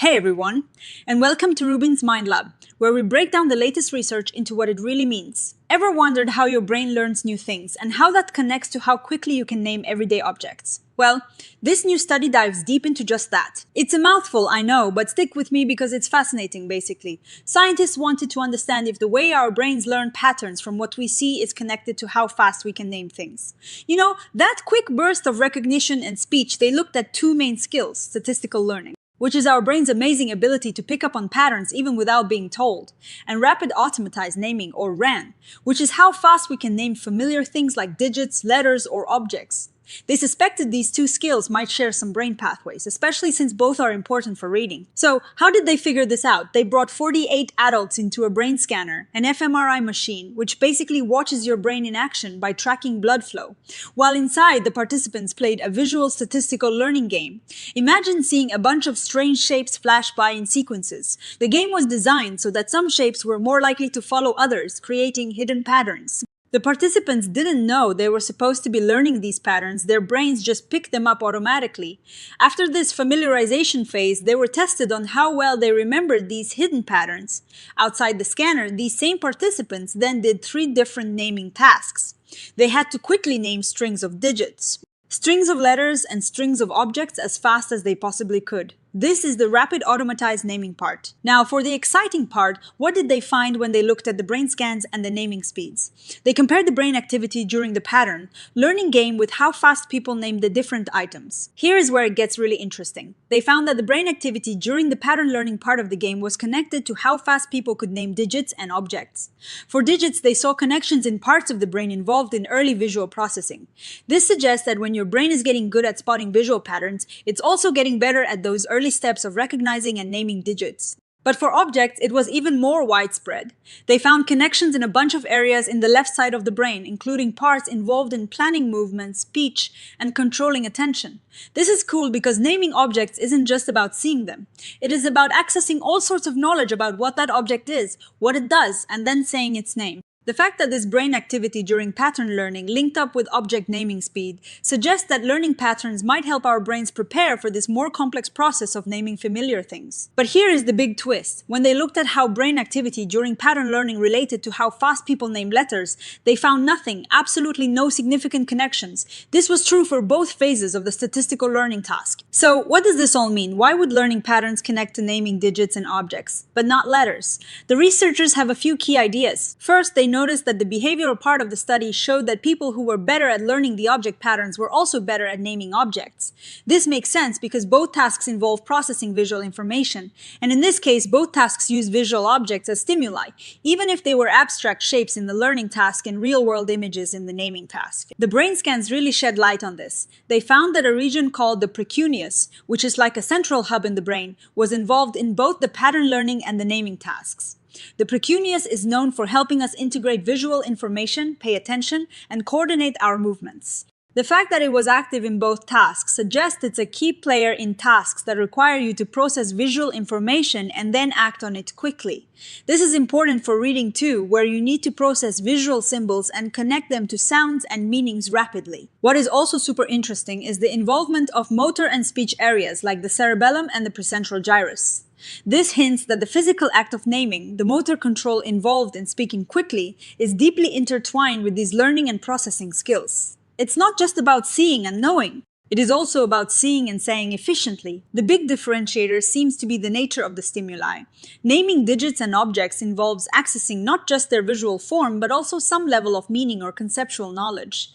Hey everyone, and welcome to RUBIN'S Mind Lab, where we break down the latest research into what it really means. Ever wondered how your brain learns new things and how that connects to how quickly you can name everyday objects? Well, this new study dives deep into just that. It's a mouthful, I know, but stick with me because it's fascinating, basically. Scientists wanted to understand if the way our brains learn patterns from what we see is connected to how fast we can name things. You know, that quick burst of recognition and speech, they looked at two main skills: statistical learning, which is our brain's amazing ability to pick up on patterns even without being told, and rapid automatized naming, or RAN, which is how fast we can name familiar things like digits, letters, or objects. They suspected these two skills might share some brain pathways, especially since both are important for reading. So, how did they figure this out? They brought 48 adults into a brain scanner, an fMRI machine, which basically watches your brain in action by tracking blood flow, while inside the participants played a visual statistical learning game. Imagine seeing a bunch of strange shapes flash by in sequences. The game was designed so that some shapes were more likely to follow others, creating hidden patterns. The participants didn't know they were supposed to be learning these patterns, their brains just picked them up automatically. After this familiarization phase, they were tested on how well they remembered these hidden patterns. Outside the scanner, these same participants then did 3 different naming tasks. They had to quickly name strings of digits, strings of letters, and strings of objects as fast as they possibly could. This is the rapid automatized naming part. Now, for the exciting part, what did they find when they looked at the brain scans and the naming speeds? They compared the brain activity during the pattern learning game with how fast people named the different items. Here is where it gets really interesting. They found that the brain activity during the pattern learning part of the game was connected to how fast people could name digits and objects. For digits, they saw connections in parts of the brain involved in early visual processing. This suggests that when your brain is getting good at spotting visual patterns, it's also getting better at those early steps of recognizing and naming digits. But for objects, it was even more widespread. They found connections in a bunch of areas in the left side of the brain, including parts involved in planning movements, speech, and controlling attention. This is cool because naming objects isn't just about seeing them. It is about accessing all sorts of knowledge about what that object is, what it does, and then saying its name. The fact that this brain activity during pattern learning linked up with object naming speed suggests that learning patterns might help our brains prepare for this more complex process of naming familiar things. But here is the big twist. When they looked at how brain activity during pattern learning related to how fast people name letters, they found nothing, absolutely no significant connections. This was true for both phases of the statistical learning task. So, what does this all mean? Why would learning patterns connect to naming digits and objects, but not letters? The researchers have a few key ideas. First, they noticed that the behavioral part of the study showed that people who were better at learning the object patterns were also better at naming objects. This makes sense because both tasks involve processing visual information, and in this case, both tasks use visual objects as stimuli, even if they were abstract shapes in the learning task and real-world images in the naming task. The brain scans really shed light on this. They found that a region called the precuneus, which is like a central hub in the brain, was involved in both the pattern learning and the naming tasks. The precuneus is known for helping us integrate visual information, pay attention, and coordinate our movements. The fact that it was active in both tasks suggests it's a key player in tasks that require you to process visual information and then act on it quickly. This is important for reading too, where you need to process visual symbols and connect them to sounds and meanings rapidly. What is also super interesting is the involvement of motor and speech areas like the cerebellum and the precentral gyrus. This hints that the physical act of naming, the motor control involved in speaking quickly, is deeply intertwined with these learning and processing skills. It's not just about seeing and knowing. It is also about seeing and saying efficiently. The big differentiator seems to be the nature of the stimuli. Naming digits and objects involves accessing not just their visual form, but also some level of meaning or conceptual knowledge.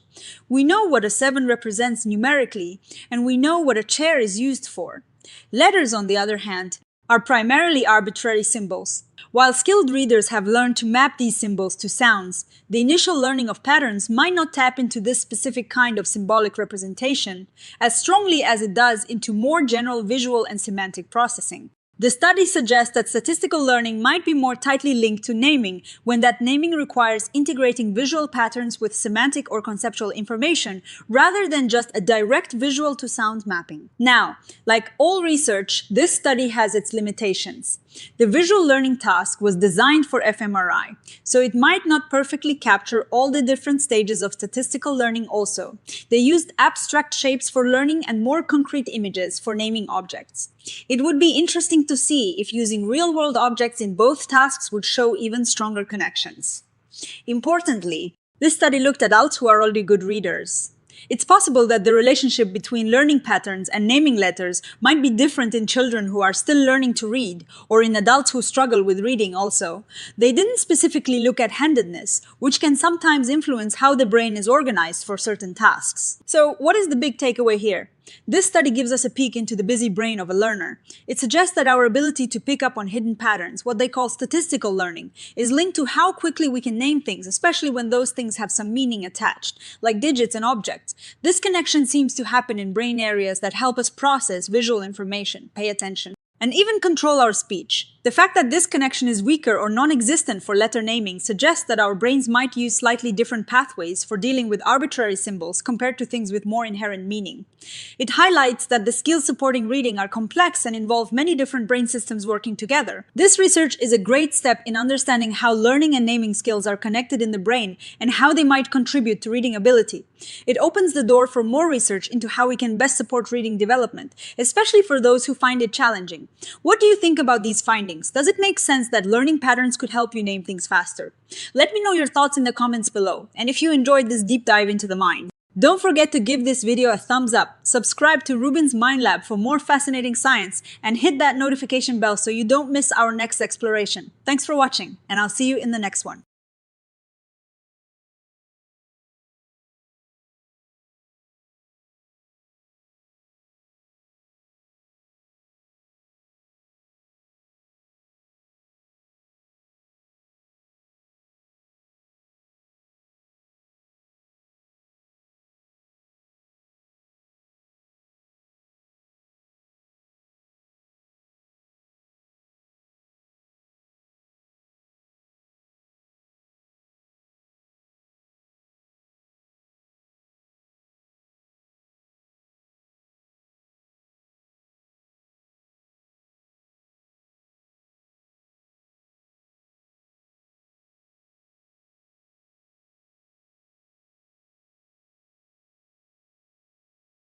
We know what a 7 represents numerically, and we know what a chair is used for. Letters, on the other hand, are primarily arbitrary symbols. While skilled readers have learned to map these symbols to sounds, the initial learning of patterns might not tap into this specific kind of symbolic representation as strongly as it does into more general visual and semantic processing. The study suggests that statistical learning might be more tightly linked to naming when that naming requires integrating visual patterns with semantic or conceptual information rather than just a direct visual to sound mapping. Now, like all research, this study has its limitations. The visual learning task was designed for fMRI, so it might not perfectly capture all the different stages of statistical learning also. They used abstract shapes for learning and more concrete images for naming objects. It would be interesting to see if using real-world objects in both tasks would show even stronger connections. Importantly, this study looked at adults who are already good readers. It's possible that the relationship between learning patterns and naming letters might be different in children who are still learning to read, or in adults who struggle with reading also. They didn't specifically look at handedness, which can sometimes influence how the brain is organized for certain tasks. So, what is the big takeaway here? This study gives us a peek into the busy brain of a learner. It suggests that our ability to pick up on hidden patterns, what they call statistical learning, is linked to how quickly we can name things, especially when those things have some meaning attached, like digits and objects. This connection seems to happen in brain areas that help us process visual information, pay attention, and even control our speech. The fact that this connection is weaker or non-existent for letter naming suggests that our brains might use slightly different pathways for dealing with arbitrary symbols compared to things with more inherent meaning. It highlights that the skills supporting reading are complex and involve many different brain systems working together. This research is a great step in understanding how learning and naming skills are connected in the brain and how they might contribute to reading ability. It opens the door for more research into how we can best support reading development, especially for those who find it challenging. What do you think about these findings? Does it make sense that learning patterns could help you name things faster? Let me know your thoughts in the comments below, and if you enjoyed this deep dive into the mind. Don't forget to give this video a thumbs up, subscribe to RUBIN'S Mind Lab for more fascinating science, and hit that notification bell so you don't miss our next exploration. Thanks for watching, and I'll see you in the next one.